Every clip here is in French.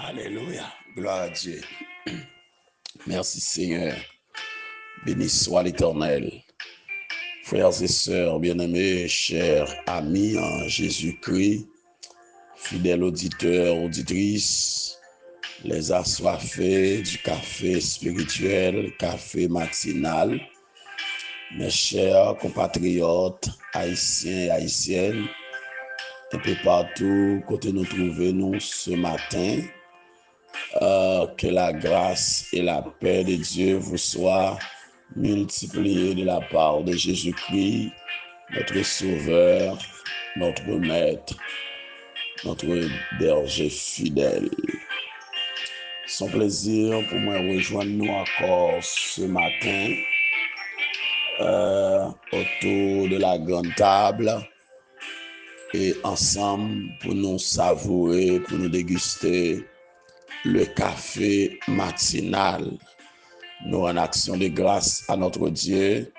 Alléluia. Gloire à Dieu. Merci Seigneur. Béni soit l'Éternel. Frères et sœurs bien-aimés, chers amis en Jésus-Christ, fidèles auditeurs, auditrices, les assoiffés du café spirituel, café matinal, mes chers compatriotes haïtiens et haïtiennes, un peu partout, côté nous trouvons ce matin. Que la grâce et la paix de Dieu vous soient multipliées de la part de Jésus-Christ, notre Sauveur, notre Maître, notre berger fidèle. C'est un plaisir pour moi de rejoindre nous encore ce matin autour de la grande table et ensemble pour nous savourer, pour nous déguster le café matinal. Nous en action de grâce à notre Dieu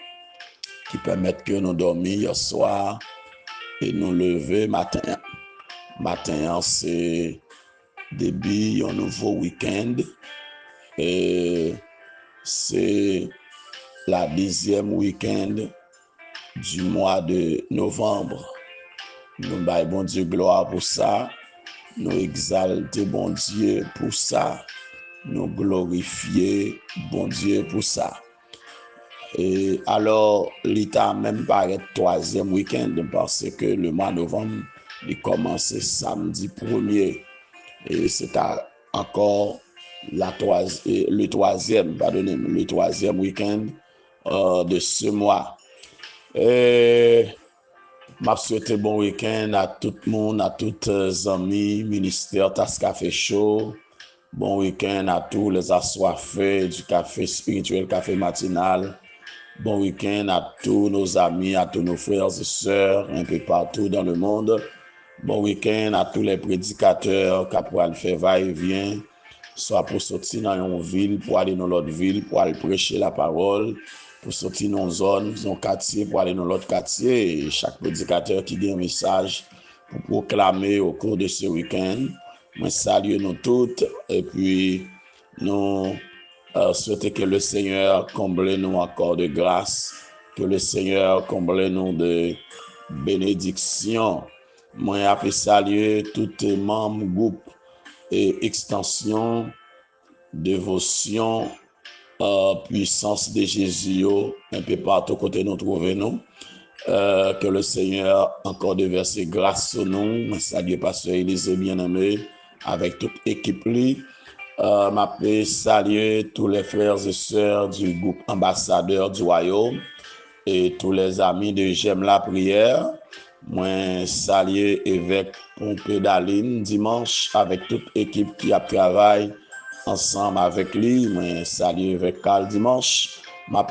qui permet que nous dormions hier soir et nous lever matin. Matin, c'est début un nouveau week-end et c'est la 10e week-end du mois de novembre. Nous baillons bon Dieu gloire pour ça. Nous exaltons bon Dieu pour ça. Nous glorifier bon Dieu pour ça. Et alors, l'État même paraît 3e week-end parce que le mois de novembre, il commence samedi 1er. Et c'est encore le 3e week-end de ce mois. Et m'a souhaité bon week-end à tout le monde, à tous les amis, ministère Tas Café Show. Bon week-end à tous les assoiffés du café spirituel, café matinal. Bon week-end à tous nos amis, à tous nos frères et sœurs, un peu partout dans le monde. Bon week-end à tous les prédicateurs qui pourraient faire va-et-vient, soit pour sortir dans une ville, pour aller dans l'autre ville, pour aller prêcher la parole, pour sortir dans une zone, dans un quartier, pour aller dans l'autre quartier. Et chaque prédicateur qui dit un message pour proclamer au cours de ce week-end. Moi, salue nous toutes et puis nous souhaitons que le Seigneur comble nous encore de grâce, que le Seigneur comble nous de bénédiction. Moi, je saluer tous les membres, groupes et extensions, dévotion, puissance de Jésus, un peu partout côté nous trouvons. Que le Seigneur encore déverse grâce sur nous. Je salue Pasteur Élisée bien-aimé avec toute équipe. Je salue tous les frères et sœurs du groupe ambassadeur du royaume et tous les amis de J'aime la prière. Moi, salue évêque Pompé Daline dimanche avec toute équipe qui a travaillé ensemble avec lui. Moi, salue évêque Carl dimanche.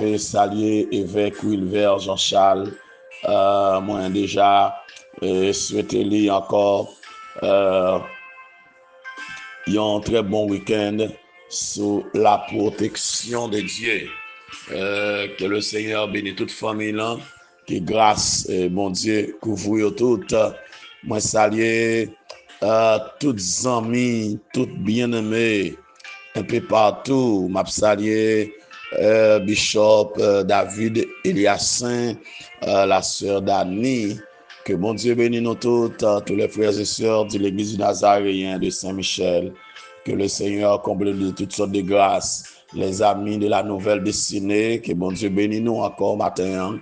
Je salue évêque Wilver Jean-Charles. Moi, déjà, souhaiter lui encore un très bon week-end sous la protection de Dieu. Que le Seigneur bénisse toute famille là, que grâce bon Dieu couvre toutes. Moi saluer toutes amis, toutes bien-aimés un peu partout. M'a saluer Bishop David Eliassin, la sœur Dani. Que bon Dieu bénisse nous toutes, tous les frères et sœurs de l'église du Nazaréen de Saint-Michel. Que le Seigneur comble de toutes sortes de grâces. Les amis de la nouvelle destinée, que bon Dieu bénisse nous encore matin.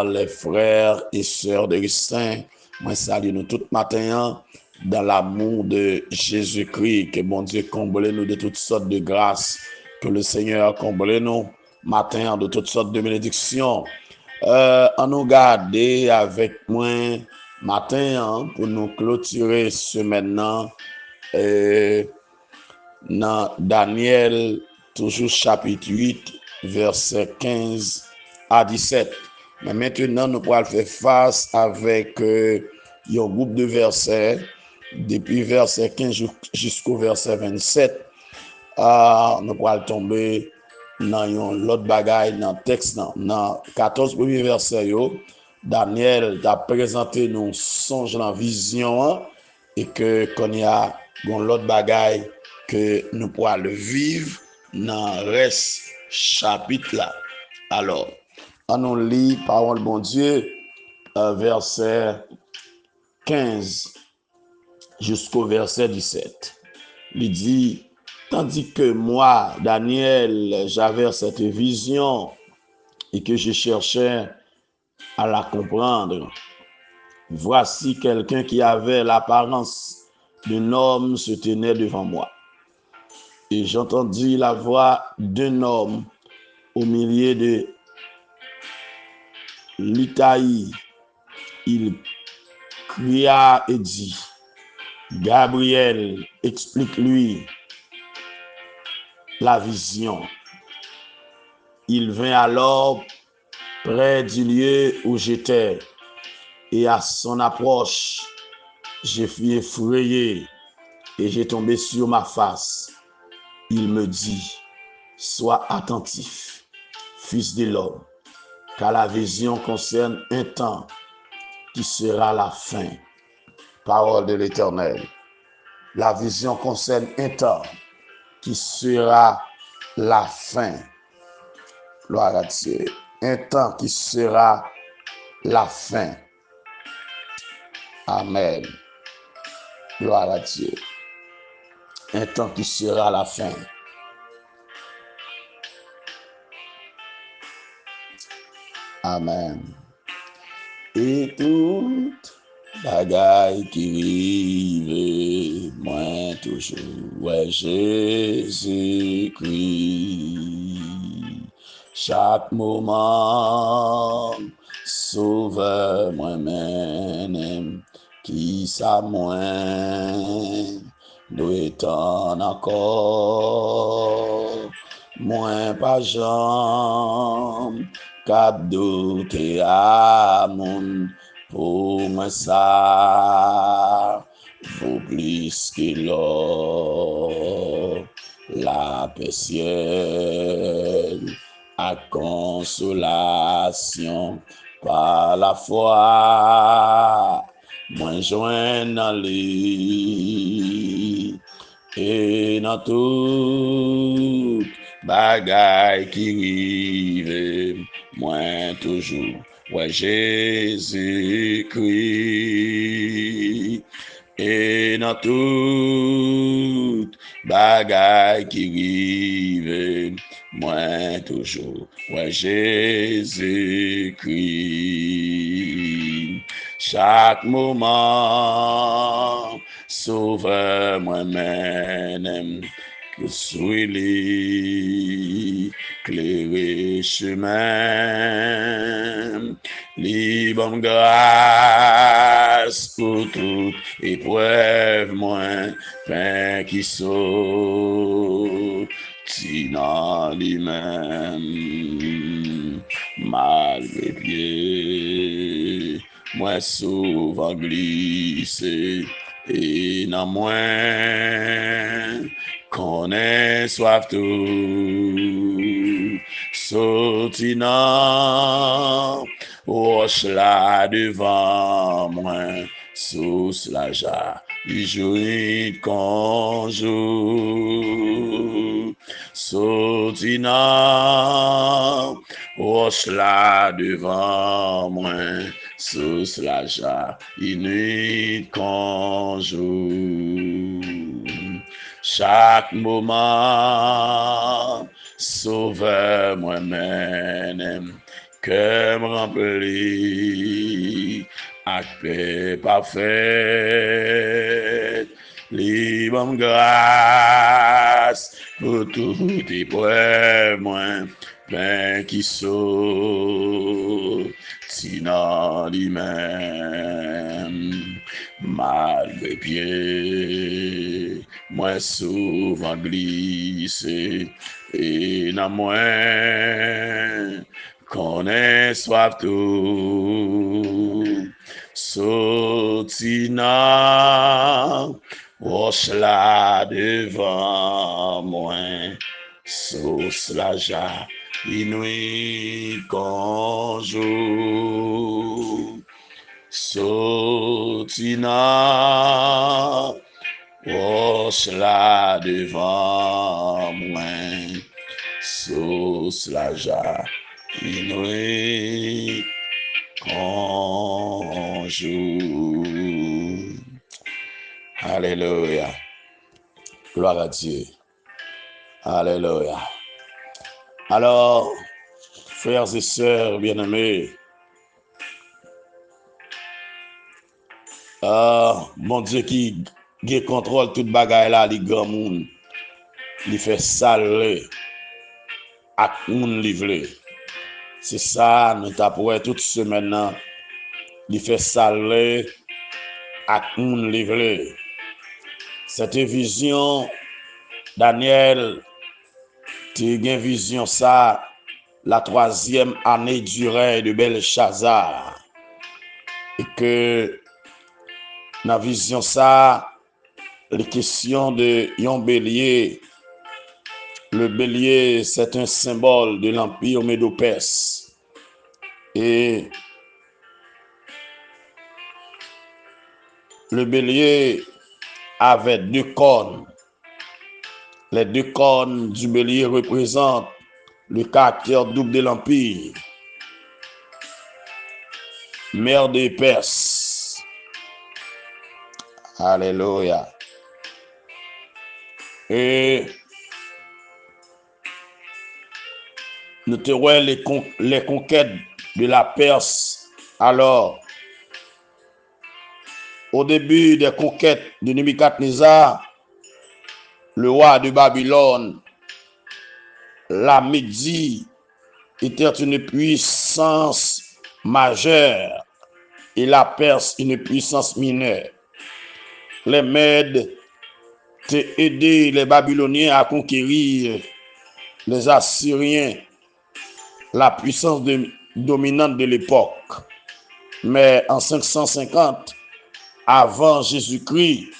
Les frères et sœurs de Saint, moi salue nous tout matin dans l'amour de Jésus-Christ. Que bon Dieu comble nous de toutes sortes de grâces. Que le Seigneur comble nous matin de toutes sortes de bénédictions. On nous garder avec moi matin pour nous clôturer ce maintenant dans Daniel, toujours chapitre 8, verset 15 à 17. Mais maintenant, nous pourrons faire face avec un groupe de versets, depuis verset 15 jusqu'au verset 27. Nous pourrons tomber dans l'autre bagaille, dans le texte, dans 14 premiers versets. Daniel a présenté nous songe dans vision et que qu'on y a l'autre bagaille que nous pourrons le vivre dans le reste chapitre là. Alors, on nous lit parole bon Dieu, verset 15 jusqu'au verset 17. Il dit, tandis que moi, Daniel, j'avais cette vision et que je cherchais à la comprendre. Voici quelqu'un qui avait l'apparence d'un homme se tenait devant moi. Et j'entendis la voix d'un homme au milieu de l'Italie. Il cria et dit, Gabriel, explique-lui la vision. Il vint alors près du lieu où j'étais, et à son approche, je fus effrayé et j'ai tombé sur ma face. Il me dit, sois attentif, fils de l'homme, car la vision concerne un temps qui sera la fin. Parole de l'Éternel. La vision concerne un temps qui sera la fin. Gloire à Dieu. Un temps qui sera la fin. Amen. Gloire à Dieu. Un temps qui sera la fin. Amen. Et toute bagaille qui rive, moi toujours, ouais, Jésus-Christ. Chaque moment, sauveur moi-même, qui ça moins, doit en encore, moins pas jambe, cap douter à mon pour moi ça vaut plus que l'or, la paix ciel à consolation par la foi moi joins dans lui et dans tout bagaille qui rive moi toujours ouais Jésus-Christ et dans tout bagaille qui rive moi toujours ouais Jésus-Christ chaque moment sauveur moi-même que suis-lui clairer chemin libre grâce pour toute épreuve moins pain qui saute dans lui-même malgré pied moi souvent glissé et non moins connaît soif tout sautinant roche là devant moi sous la jarre du jouit conjour sautinant roche là devant moi sous la jarre nuit conjour chaque moment sauveur moi-même que me remplit à paix parfaite libre grâce pour toute épreuve moi pain qui saute dans lui-même malgré pied moi souvent glissé et non moins connaît soif tout sautinant roche là devant moi sauce la jarre nuit conjour Sotina, roche là devant moi, sous la ja, inouï, conjour. Alléluia. Gloire à Dieu. Alléluia. Alors, frères et sœurs bien-aimés, mon Dieu qui contrôle toute bagaille là, les grands monde, il fait saler à moun livré. C'est ça, nous t'apprends toute semaine là, il fait saler à moun livré. Cette vision, Daniel, tu as une vision ça, la 3e année du règne de Belshazzar. Et que, dans la vision ça, les questions de yon bélier. Le bélier, c'est un symbole de l'empire médo-perse. Et le bélier avait 2 cornes. Les 2 cornes du bélier représentent le caractère double de l'empire. Mère des Perses. Alléluia. Et nous terons les conquêtes de la Perse. Alors, au début des conquêtes de Nebuchadnezzar, le roi de Babylone, la Médie était une puissance majeure et la Perse une puissance mineure. Les Mèdes ont aidé les Babyloniens à conquérir les Assyriens, la puissance dominante de l'époque. Mais en 550, avant Jésus-Christ,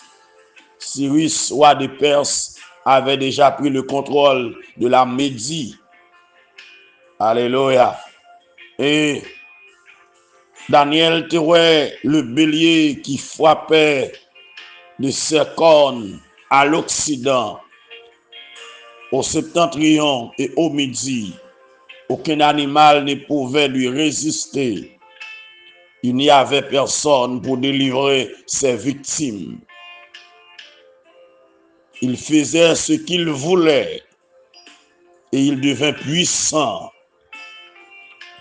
Cyrus, roi des Perses, avait déjà pris le contrôle de la Médie. Alléluia. Et Daniel trouvait le bélier qui frappait de ses cornes à l'Occident, au septentrion et au midi. Aucun animal ne pouvait lui résister. Il n'y avait personne pour délivrer ses victimes. Il faisait ce qu'il voulait et il devint puissant.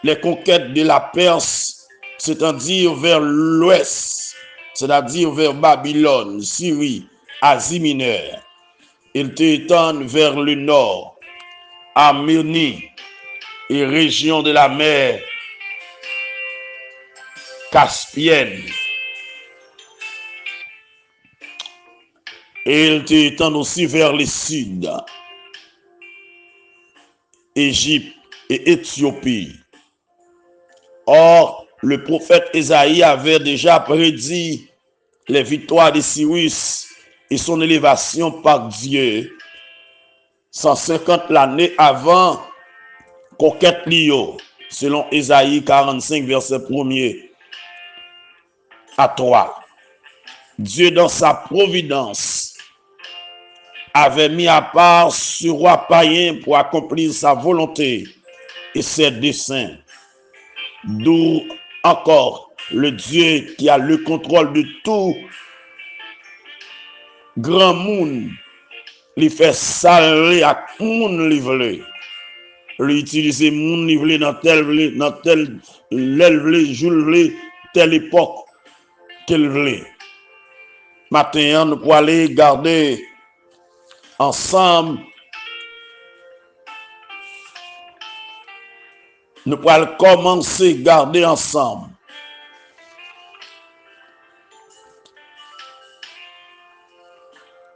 Les conquêtes de la Perse, c'est-à-dire vers l'ouest, c'est-à-dire vers Babylone, Syrie, Asie mineure, il s'étendent vers le nord, Arménie et région de la mer Caspienne. Et il s'étend aussi vers le sud, Égypte et Éthiopie. Or, le prophète Ésaïe avait déjà prédit les victoires de Cyrus et son élévation par Dieu 150 l'année avant conquête Lio, selon Ésaïe 45, verset 1er à 3. Dieu, dans sa providence, avait mis à part ce roi païen pour accomplir sa volonté et ses desseins. D'où encore le Dieu qui a le contrôle de tout grand monde, lui fait saler à monde livré. Lui utiliser monde livré dans tel jour, telle époque qu'elle voulait. Maintenant, nous pourrons aller garder ensemble. Nous pourrons commencer à garder ensemble.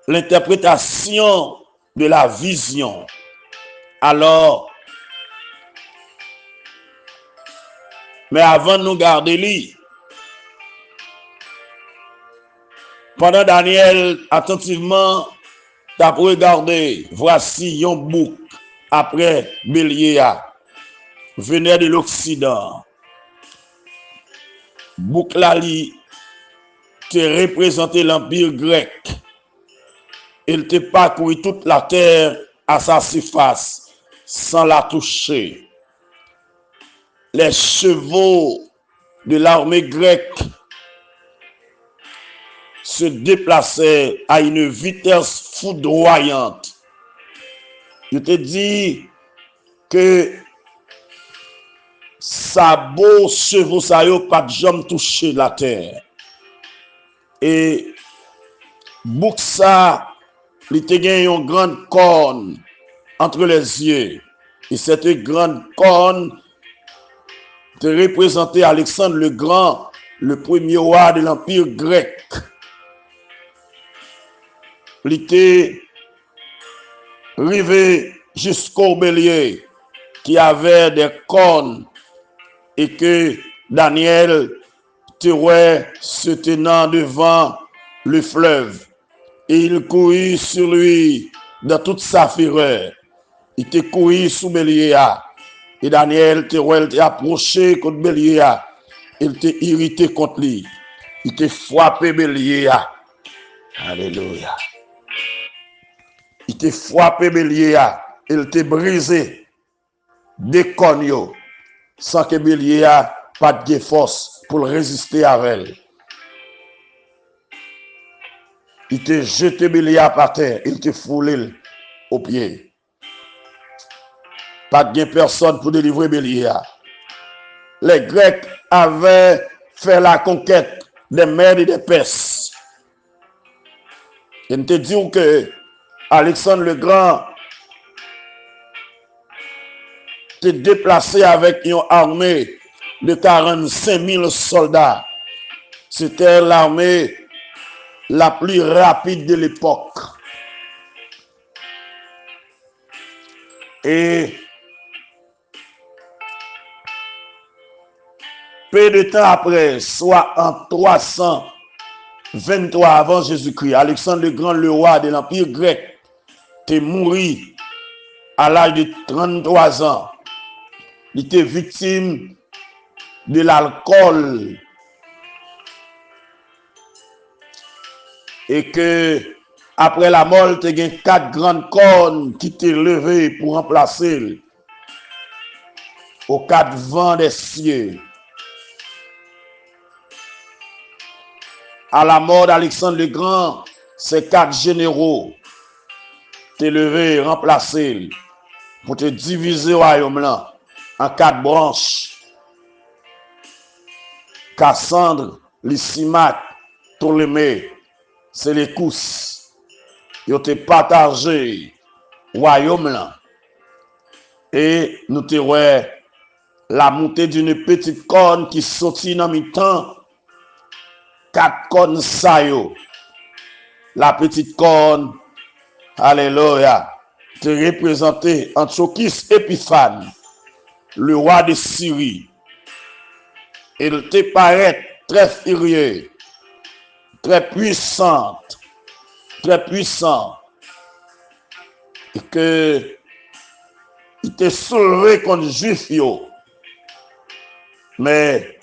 L'interprétation de la vision. Alors, mais avant de nous garder lui, pendant Daniel, attentivement, t'as regardé, voici un bouc après Bélier venait de l'Occident. boucle là li te représenté l'empire grec. Il te parcouru toute la terre à sa surface sans la toucher. Les chevaux de l'armée grecque se déplaçaient à une vitesse foudroyante. Je te dis que sa beau chevaux ça yo pas jamais touché la terre. Et Bouksa, il te gagne une grande corne entre les yeux. Et cette grande corne te représentait Alexandre le Grand, le premier roi de l'Empire grec. Il était arrivé jusqu'au bélier qui avait des cornes et que Daniel tirait se tenant devant le fleuve. Et il courut sur lui dans toute sa fureur. Il te couru sous bélier. Et Daniel te approché contre bélier. Il te irrité contre lui. Il te frappé bélier. Alléluia. Il te frappé bélier. Il te brisé des cornes sans que bélier pas de force pour résister à elle. Il te jeté bélier par terre, il te foulé aux pieds. Pas de personne pour délivrer bélier. Les Grecs avaient fait la conquête des Mèdes et des Perses. Je te dis que Alexandre le Grand s'est déplacé avec une armée de 45 000 soldats. C'était l'armée la plus rapide de l'époque. Et peu de temps après, soit en 323 avant Jésus-Christ, Alexandre le Grand, le roi de l'Empire grec, est mort à l'âge de 33 ans. Il était victime de l'alcool. Et que après la mort, il y a 4 grandes cornes qui étaient levées pour remplacer aux 4 vents des cieux. À la mort d'Alexandre le Grand, ces 4 généraux étaient levés et remplacés pour te diviser le royaume là en 4 branches. Cassandre, Lysimaque, Ptolémée, Séleucus, ils ont partagé le royaume là. Et nous te voyons la montée d'une petite corne qui sortit dans le temps. 4 cornes ça yo. La petite corne, alléluia, te représentait Antiochus Épiphane, le roi de Syrie. Il te paraît très furieux, très puissante, très puissant. Et que il te soulevé contre Juif yo. Mais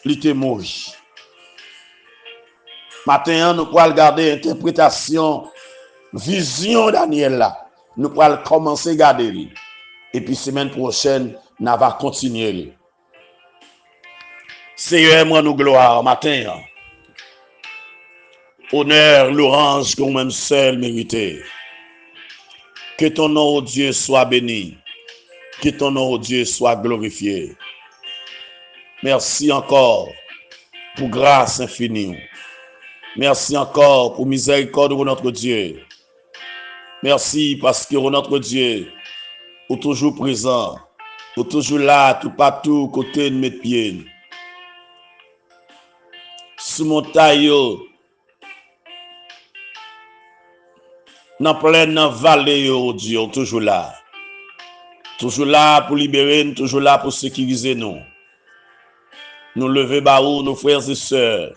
il était mort. Maintenant, nous pourrons regarder l'interprétation, vision Daniel là. Nous pourrons commencer à regarder. Et puis, semaine prochaine, nous allons continuer. Seigneur, moi, nous gloire matin. Honneur, louange, qu'on même seul mérité. Que ton nom, oh Dieu, soit béni. Que ton nom, oh Dieu, soit glorifié. Merci encore pour grâce infinie. Merci encore pour miséricorde de notre Dieu. Merci parce que notre Dieu est toujours présent, est toujours là, tout partout, côté de mes pieds. Sous mon taillot, dans pleine vallée, oh Dieu, toujours là. Toujours là pour libérer nous, toujours là pour sécuriser nous. Nous lever baou, nos frères et sœurs,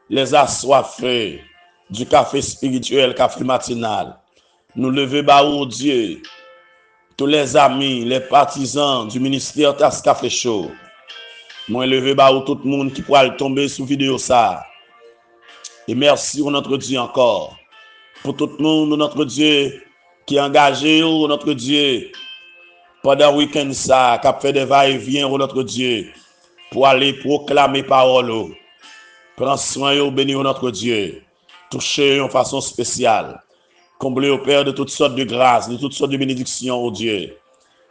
les assoiffés du café spirituel, café matinal. Nous lever baou, Dieu, tous les amis, les partisans du ministère Tasca fait chaud. Moi, levé ba ou tout le monde qui pourra tomber sous vidéo ça. Et merci au notre Dieu encore. Pour tout le monde, notre Dieu, qui est engagé, au notre Dieu, pendant le week-end ça, qui a fait des va-et-vient, au notre Dieu, pour aller proclamer parole. Prends soin, bénis notre Dieu. Touchez en façon spéciale. Comblez au Père de toutes sortes de grâces, de toutes sortes de bénédictions, oh Dieu.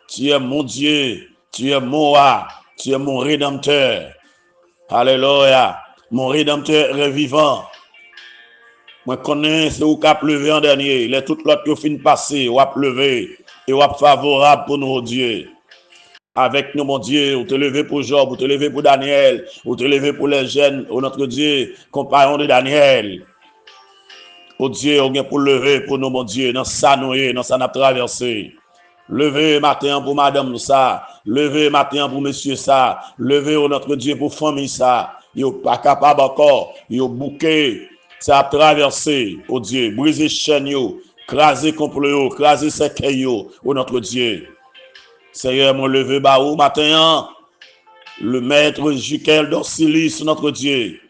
Tu es mon Dieu, tu es mon roi, tu es mon rédempteur. Alléluia. Mon rédempteur est vivant. Moi, connais c'est où qu'a pleuvé en dernier. Les toutes l'autre qui fin passer, ou a pleuvé, et ou a favorable pour nous, oh Dieu. Avec nous, mon Dieu, ou te lever pour Job, ou te lever pour Daniel, ou te lever pour les jeunes, oh notre Dieu, compagnon de Daniel. Oh Dieu, on vient pour lever pour nous, mon Dieu, dans ça nous, dans ça nous traversé. Levez matin pour madame ça, levez matin pour monsieur ça, levez oh notre Dieu pour famille ça. Yo pas capable encore, yo bouquet, ça a traversé, oh Dieu, briser chaîne yo, craser complot yo, craser cercueil yo, oh notre Dieu. Seigneur, mon levé ba ou matin, le maître Jikel d'Orsilis, notre Dieu,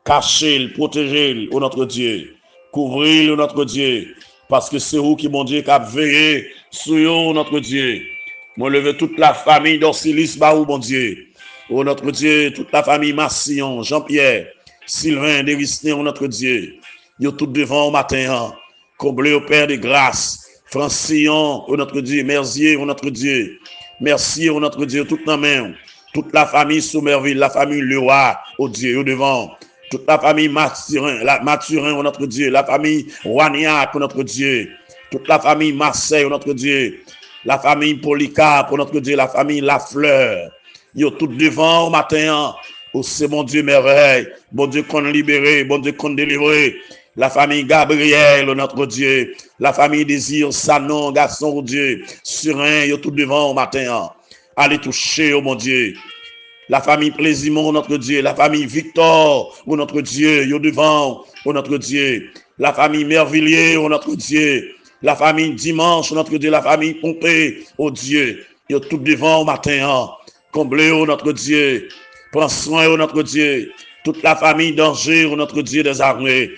cachez-le, protégez-le, oh notre Dieu. Couvrir notre Dieu, parce que c'est vous qui, mon Dieu, qui a veillé sur notre Dieu. Moi, lever toute la famille d'Orsilis, Baou, mon Dieu. Oh, notre Dieu, toute la famille Massillon, Jean-Pierre, Sylvain, Dérisné, oh, notre Dieu. Yo tout devant au matin, comblé au Père de grâce. Francillon, oh, notre Dieu, Mercier, oh, notre Dieu. Merci, oh, notre Dieu, toute la main. Toute la famille Soumerville, la famille Leroy, oh Dieu, au devant. Toute la famille Mathurin, oh notre Dieu, la famille Rouaniac, oh notre Dieu, toute la famille Marseille, oh notre Dieu, la famille Polycarpe, oh notre Dieu, la famille Lafleur, yo tout devant au matin, oh c'est mon Dieu merveille, bon Dieu qu'on libéré, bon Dieu qu'on délivré, la famille Gabriel, oh notre Dieu, la famille Désir, Sanon, garçon, oh Dieu, Surin, yo tout devant au matin, allez toucher, oh mon Dieu. La famille Plaisimont, notre Dieu. La famille Victor, oh notre Dieu. Yo devant, oh notre Dieu. La famille Mervilliers, oh notre Dieu. La famille Dimanche, oh notre Dieu. La famille Pompée, oh Dieu. Yo tout devant au matin. Comblé, oh notre Dieu. Prends soin, oh notre Dieu. Toute la famille d'Angers, oh notre Dieu des armées.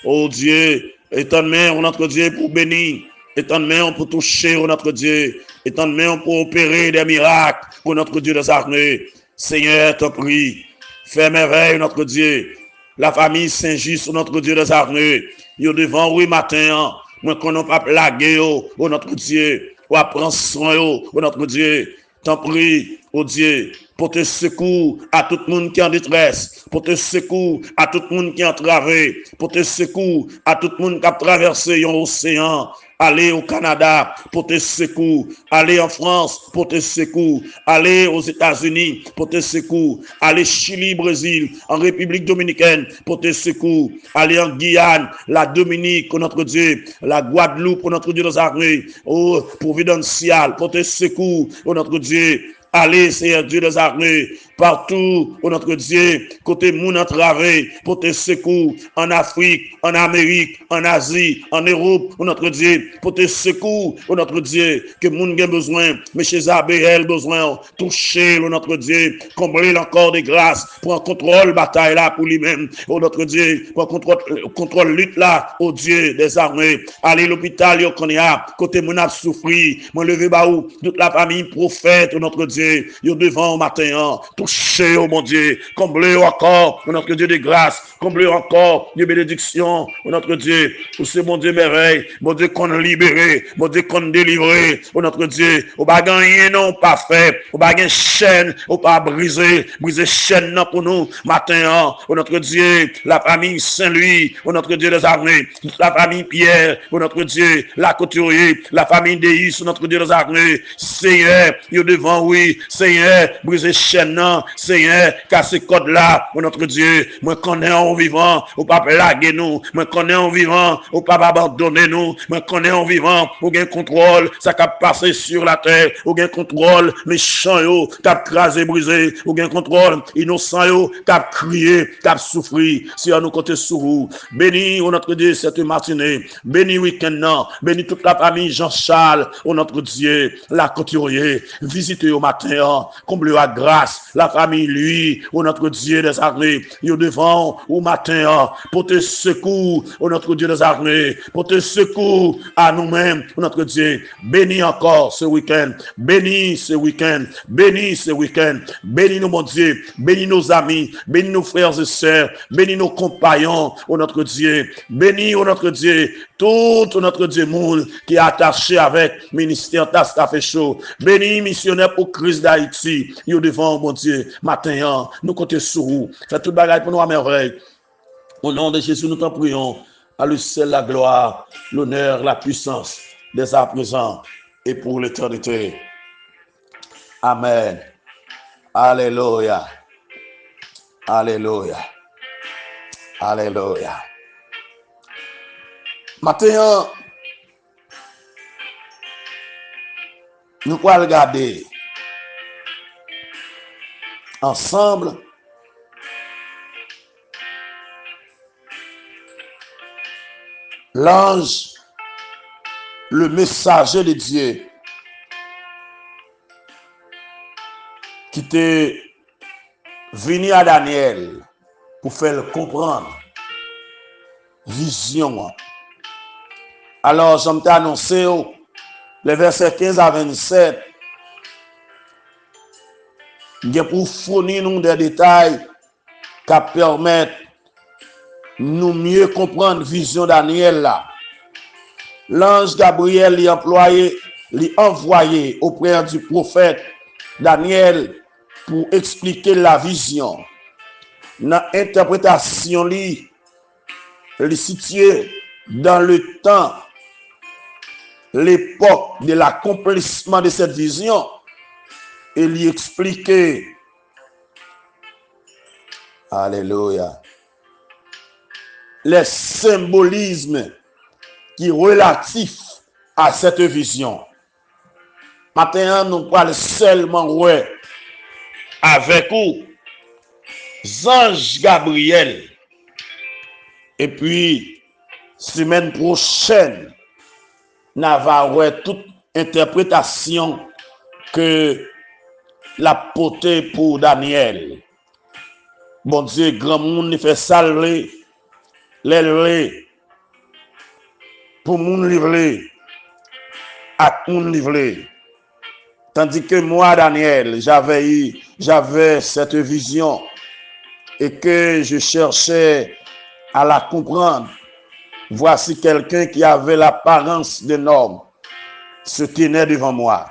Oh Dieu, étonne-moi, oh notre Dieu, pour bénir. Étonne-moi pour toucher, oh notre Dieu. Étonne-moi pour opérer des miracles, oh notre Dieu des armées. Seigneur, te prie, fais merveille, notre Dieu. La famille Saint-Just, notre Dieu des armées. Yo devant, oui, matin, moi qu'on n'a pas plagué, oh, notre Dieu. Ou prendre soin, oh, notre Dieu. T'en prie, oh Dieu, pour te secours à tout le monde qui est en détresse, pour te secours à tout le monde qui est entravé, pour te secours à tout le monde qui a traversé l'océan. Allez au Canada pour te secours, allez en France pour te secours, allez aux États-Unis pour te secours, allez Chili, Brésil, en République Dominicaine pour te secours, allez en Guyane, la Dominique, pour notre Dieu, la Guadeloupe, pour notre Dieu des armées, oh, Providential, pour te secours, pour notre Dieu. Allez, Seigneur Dieu des armées, partout où notre Dieu, côté moun entravé, pour te secours, en Afrique, en Amérique, en Asie, en Europe, où notre Dieu, pour te secours, où notre Dieu, que moun a besoin, mais chez Abel besoin, toucher, où notre Dieu, combler encore des grâces, pour un contrôle bataille là pour lui-même, où notre Dieu, pour un contrôle lutte là, au Dieu des armées. Allez, l'hôpital, yo qu'on y a, côté moun a souffri, mon levé baou, toute la famille prophète, où notre Dieu, yo devant au matin, touché, oh mon Dieu, comblé encore, oh notre Dieu de grâce, comblé encore, de bénédiction, oh notre Dieu, pour ce mon Dieu merveille, mon Dieu qu'on libéré, mon Dieu qu'on délivré, oh notre Dieu, au pas gagné non pas fait, au pas gagné chaîne, au pas briser chaîne non pour nous, matin, oh notre Dieu, la famille Saint-Louis, oh notre Dieu des armées, la famille Pierre, oh notre Dieu, la couturier, la famille Deis, oh notre Dieu des armées, Seigneur, yo devant, oui, Seigneur, briser chaîne, maintenant, Seigneur, qu'à ce code-là, pour notre Dieu, moi connais en vivant, ou pas plaguer nous, moi connais en vivant, ou pas abandonner nous, moi connais en vivant, ou gain contrôle, ça qui a passé sur la terre, ou gain contrôle, méchant yo, qui a crasé, brisé, ou gain contrôle, innocent yo, qui a crié, qui a souffri, si à nous côté sous, bénis, oh notre Dieu, cette matinée, bénis week-end, non, bénis toute la famille Jean-Charles, oh notre Dieu, la couturier, visitez au matin, comble à grâce, la famille lui, oh notre Dieu des armées, yo devant au matin, pour te secours, oh notre Dieu des armées, pour te secours à nous-mêmes, oh notre Dieu, bénis encore ce week-end, bénis ce week-end, bénis ce week-end, bénis nous mon Dieu, bénis nos amis, bénis nos frères et sœurs, bénis nos compagnons, oh notre Dieu, bénis, oh notre Dieu, tout notre Dieu monde qui est attaché avec ministère Tas Café Show. Béni missionnaire pour Christ d'Haïti. Yo devant mon Dieu, matin, nous côté sous. Faites tout bagaille pour nous à merveille. Au nom de Jésus, nous t'en prions. À lui seul la gloire, l'honneur, la puissance, dès à présent et pour l'éternité. Amen. Alléluia. Alléluia. Alléluia. Maintenant, nous allons regarder ensemble l'ange, le messager de Dieu, qui était venu à Daniel pour faire le comprendre vision. Alors, je m'ai annoncé les versets 15 à 27, pour fournir nous des détails qui permettent nous mieux comprendre la vision de Daniel là. L'ange Gabriel l'y envoyé auprès du prophète Daniel pour expliquer la vision. Dans l'interprétation, li situé dans le temps, l'époque de l'accomplissement de cette vision, et lui expliquer, alléluia, les symbolismes qui relatifs à cette vision. Maintenant, nous parlons seulement avec vous, ange Gabriel, et puis semaine prochaine, nous avons toute interprétation que la portée pour Daniel. Bon Dieu, grand monde fait ça, les pour moun livrer, à moun livrer. Tandis que moi, Daniel, j'avais cette vision et que je cherchais à la comprendre. Voici quelqu'un qui avait l'apparence d'un homme se tenait devant moi.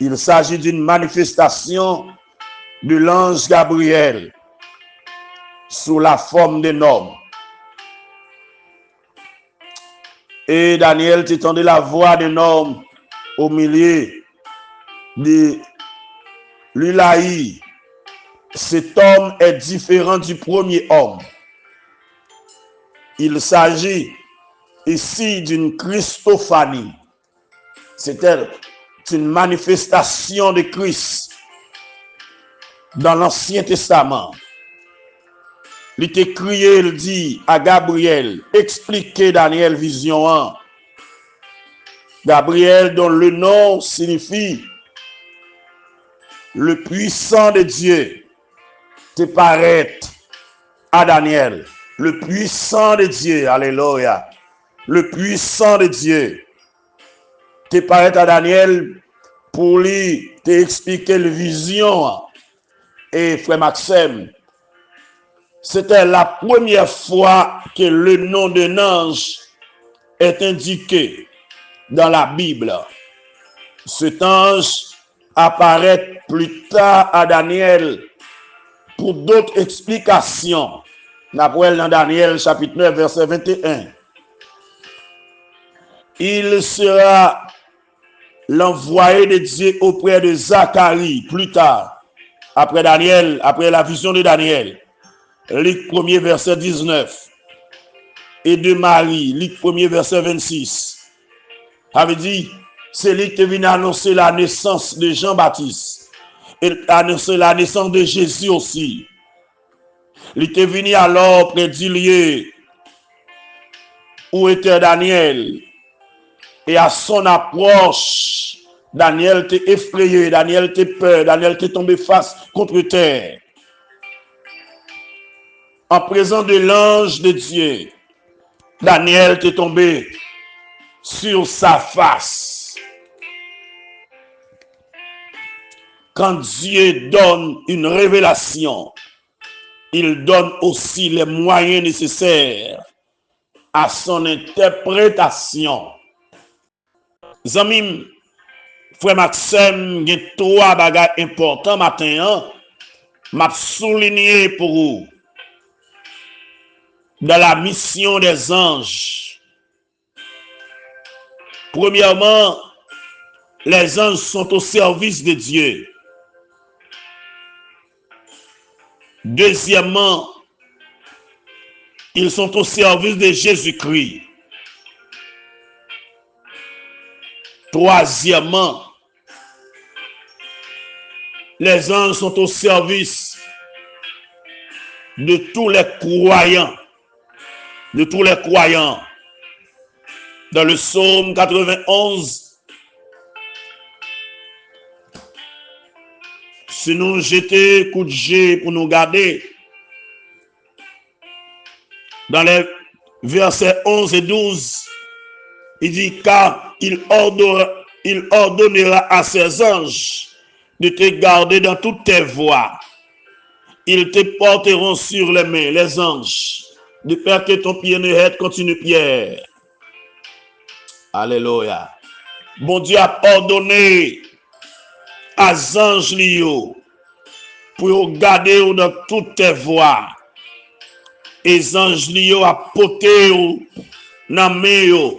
Il s'agit d'une manifestation de l'ange Gabriel sous la forme d'un homme. Et Daniel t'entendait la voix d'un homme au milieu de l'Ulaï. Cet homme est différent du premier homme. Il s'agit ici d'une Christophanie. C'était une manifestation de Christ dans l'Ancien Testament. Il était crié, il dit à Gabriel, expliquez Daniel vision 1. Gabriel, dont le nom signifie le puissant de Dieu, te paraît à Daniel. Le puissant de Dieu, alléluia. Le puissant de Dieu te paraît à Daniel pour lui t'expliquer la vision. Et frère Maxime, c'était la première fois que le nom d'un ange est indiqué dans la Bible. Cet ange apparaît plus tard à Daniel pour d'autres explications. D'après dans Daniel chapitre 9 verset 21. Il sera l'envoyé de Dieu auprès de Zacharie plus tard après Daniel, après la vision de Daniel, Luc 1er, verset 19, et de Marie, Luc 1er, verset 26, avait dit, c'est lui qui est venu annoncer la naissance de Jean-Baptiste, et annoncer la naissance de Jésus aussi. Il était venu alors prédire où était Daniel, et à son approche, Daniel était effrayé, Daniel était peur, Daniel était tombé face contre terre. En présence de l'ange de Dieu, Daniel était tombé sur sa face. Quand Dieu donne une révélation, il donne aussi les moyens nécessaires à son interprétation. Zamim, frère Maxime, il y a 3 bagages importants matin, m'a souligné pour vous. Dans la mission des anges. Premièrement, les anges sont au service de Dieu. Deuxièmement, ils sont au service de Jésus-Christ. Troisièmement, les anges sont au service de tous les croyants. De tous les croyants. Dans le psaume 91, si nous jetons coup de jet pour nous garder, dans les versets 11 et 12, il dit, car il ordonnera à ses anges de te garder dans toutes tes voies. Ils te porteront sur les mains, les anges, de peur que ton pied ne heurte contre une pierre. Alléluia. Bon Dieu a ordonné à anges liés pour garder dans toutes tes voies. Et les anges liés a porté dans main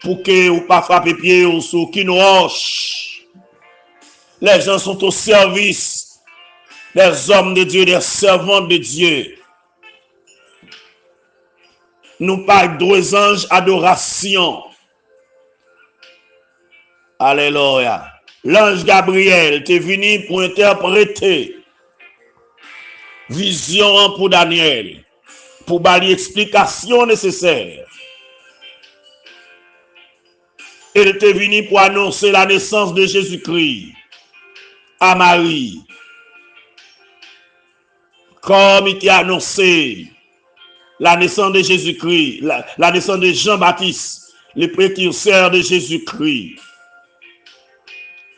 pour que vous pas frapper pied sur aucune roche. Les gens sont au service des hommes de Dieu, des servants de Dieu. Nous parlons deux anges adoration. Alléluia. L'ange Gabriel est venu pour interpréter vision pour Daniel, pour donner explication nécessaire. Il était venu pour annoncer la naissance de Jésus-Christ à Marie. Comme il était annoncé la naissance de Jésus-Christ, la naissance de Jean-Baptiste, le précurseur de Jésus-Christ.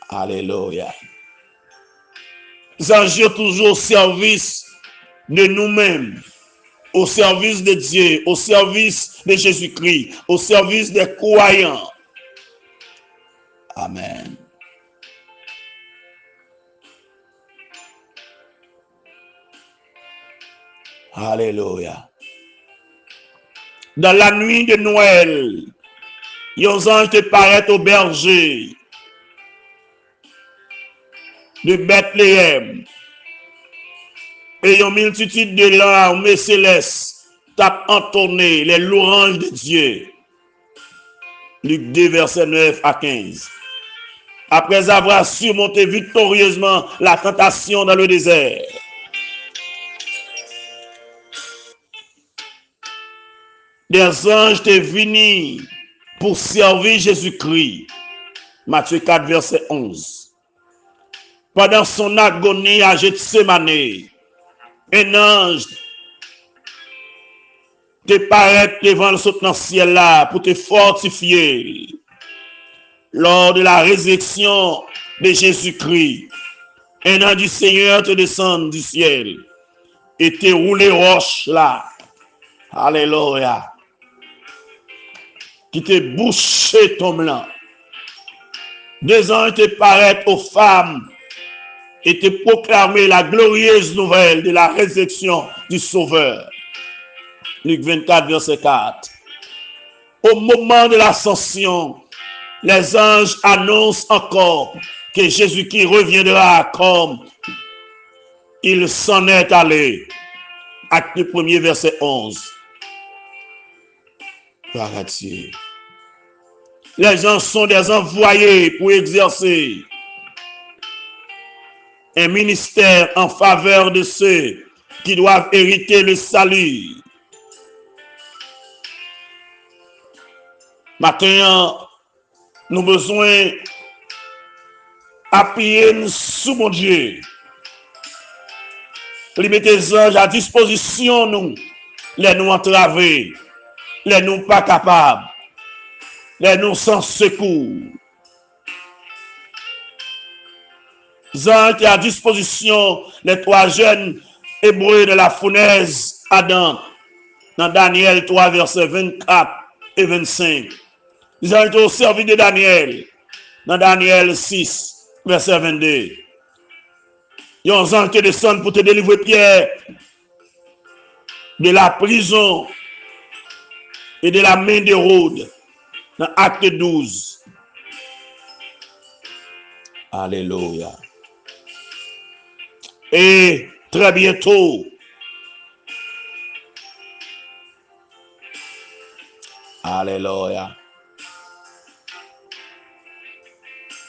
Alléluia. Les anges sont toujours au service de nous-mêmes, au service de Dieu, au service de Jésus-Christ, au service des croyants. Amen. Alléluia. Dans la nuit de Noël, les anges te paraissent au berger de Bethléem. Et une multitude de larmes célestes tapent entonné les louanges de Dieu. Luc 2, verset 9 à 15. Après avoir surmonté victorieusement la tentation dans le désert, des anges étaient venus pour servir Jésus-Christ. Matthieu 4, verset 11. Pendant son agonie à Gethsémane, un ange te paraît devant le sautant ciel là pour te fortifier. Lors de la résurrection de Jésus-Christ, un ange du Seigneur te descend du ciel et te roule roche là. Alléluia. Qui te bouché ton blanc. Des anges te paraissent aux femmes et te proclamer la glorieuse nouvelle de la résurrection du Sauveur. Luc 24, verset 4. Au moment de l'ascension, les anges annoncent encore que Jésus qui reviendra comme il s'en est allé. Acte 1er, verset 11. Gloire à Dieu. Les gens sont des envoyés pour exercer un ministère en faveur de ceux qui doivent hériter le salut. Maintenant, nous avons besoin d'appuyer sous mon Dieu. Il met des anges à disposition, nous, les nous entravés, les nous pas capables, les nous sans secours. Anges qui à disposition les 3 jeunes hébreux de la fournaise Adam, dans Daniel 3, versets 24 et 25. Ils ont été au service de Daniel, dans Daniel 6, verset 22. Ils ont ange qui descendent pour te délivrer Pierre de la prison et de la main d'Hérode, dans Acte 12. Alléluia. Et très bientôt, alléluia,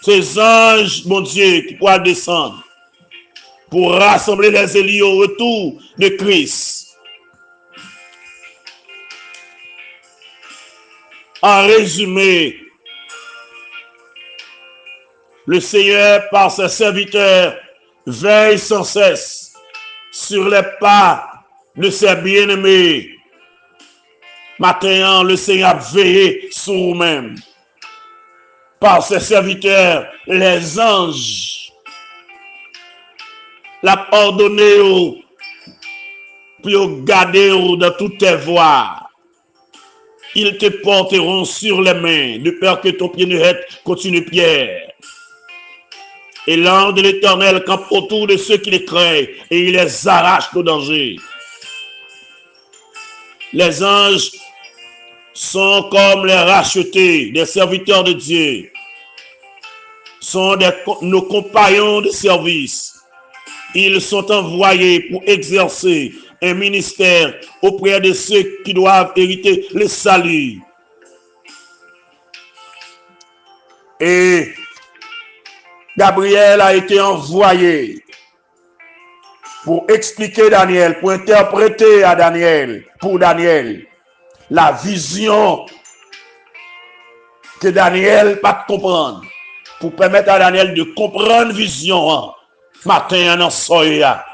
ces anges, mon Dieu, qui pourront descendre pour rassembler les élus au retour de Christ. En résumé, le Seigneur, par ses serviteurs, veille sans cesse sur les pas de ses bien-aimés. Maintenant, le Seigneur a veillé sur nous-mêmes. Par ses serviteurs, les anges, l'a ordonné pour garder dans toutes tes voies. Ils te porteront sur les mains, de peur que ton pied ne heurte contre une pierre. Et l'ange de l'Éternel campe autour de ceux qui les craignent et il les arrache au danger. Les anges sont comme les rachetés, des serviteurs de Dieu, sont nos compagnons de service. Ils sont envoyés pour exercer un ministère auprès de ceux qui doivent hériter le salut. Et Gabriel a été envoyé pour expliquer Daniel, pour interpréter à Daniel, pour Daniel, la vision que Daniel pas comprendre, pour permettre à Daniel de comprendre vision. Matin, dans soya,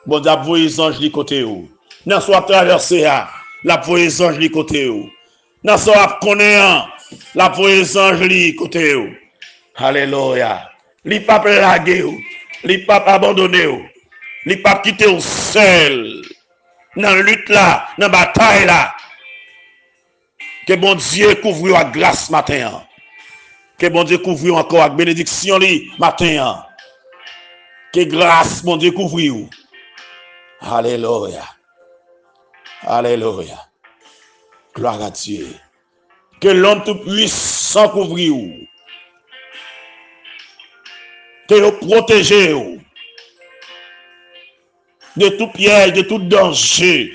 bon, la voyage de côté où, dans soit traversé, la voyage de côté où, dans soit connaissant, la voyage de côté où. Alléluia. Li pas plagué, li pas abandonné, li pas quitté seul. Dans la lutte là, dans la bataille là. Que bon Dieu couvre avec grâce matin. Que bon Dieu couvre encore avec bénédiction li matin. Que grâce mon Dieu couvre. Alléluia. Alléluia. Gloire à Dieu. Que l'homme tout puissant couvre. Que vous protégez de tout piège, de tout danger.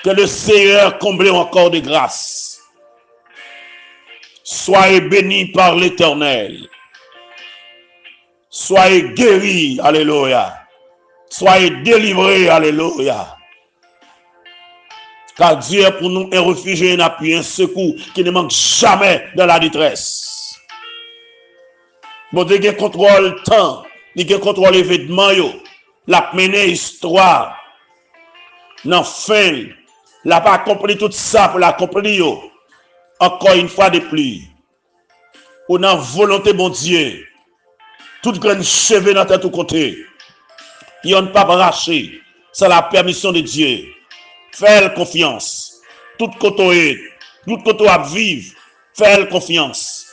Que le Seigneur comble encore de grâce. Soyez bénis par l'Éternel. Soyez guéris, alléluia. Soyez délivrés, alléluia. Car Dieu est pour nous un refuge, un appui, un secours qui ne manque jamais dans la détresse. Bon Dieu qui contrôle le temps, qui contrôle l'événement, la mené histoire. Non, fin, la pas compris tout ça pour la comprendre. Encore une fois de plus. On a volonté, bon Dieu. Toute grande cheveux dans tout côté. Il n'y a pas arraché. C'est la permission de Dieu. Fais confiance. Tout côté à vivre. Fais confiance.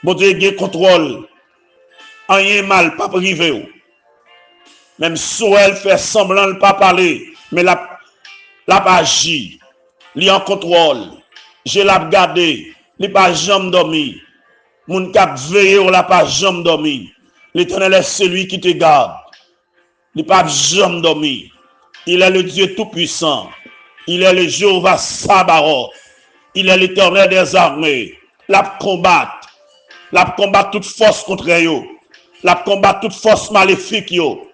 Bon Dieu, il contrôle. Rien mal, pas privé. Même si elle fait semblant de ne pas parler, mais la pas agi. Il en contrôle. Je l'ai gardé. Il pas jamais dormi. Moun kap veille ou la pas jamais dormi. L'Éternel est celui qui te garde. Il pas jamais dormi. Il est le Dieu tout-puissant. Il est le Jéhovah Sabaoth. Il est l'Éternel des armées. La combattre toute force contre eux. La combattre toute force maléfique yo.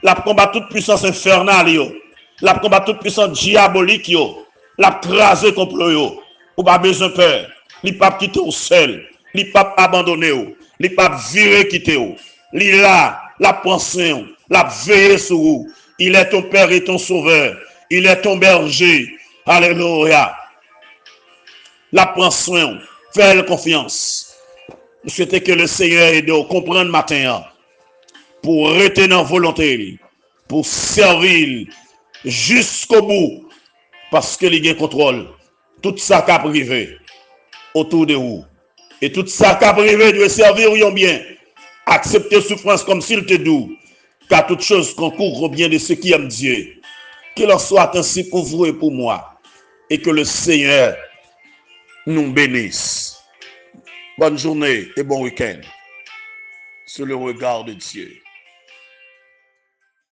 La combattre toute puissance infernale yo. La combattre toute puissance diabolique yo. La craser contre yo. Ou pas besoin peur. Li pas quitter ou seul. Li pas abandonner ou. Li pas virer quitter ou. Li là, la pensée ou. La veille sur vous. Il est ton Père et ton Sauveur. Il est ton berger. Alléluia. La prend soin. Fais confiance. Je souhaite que le Seigneur aide à comprendre matin. Pour retenir volonté. Pour servir jusqu'au bout. Parce que il a contrôle. Tout ça qui a privé autour de vous. Et tout ça qui a privé doit servir ou bien. Accepter souffrance comme s'il te doux. Car toute chose concourt au bien de ceux qui aiment Dieu. Qu'il en soit ainsi pour vous et pour moi. Et que le Seigneur nous bénisse. Bonne journée et bon week-end. Sous le regard de Dieu.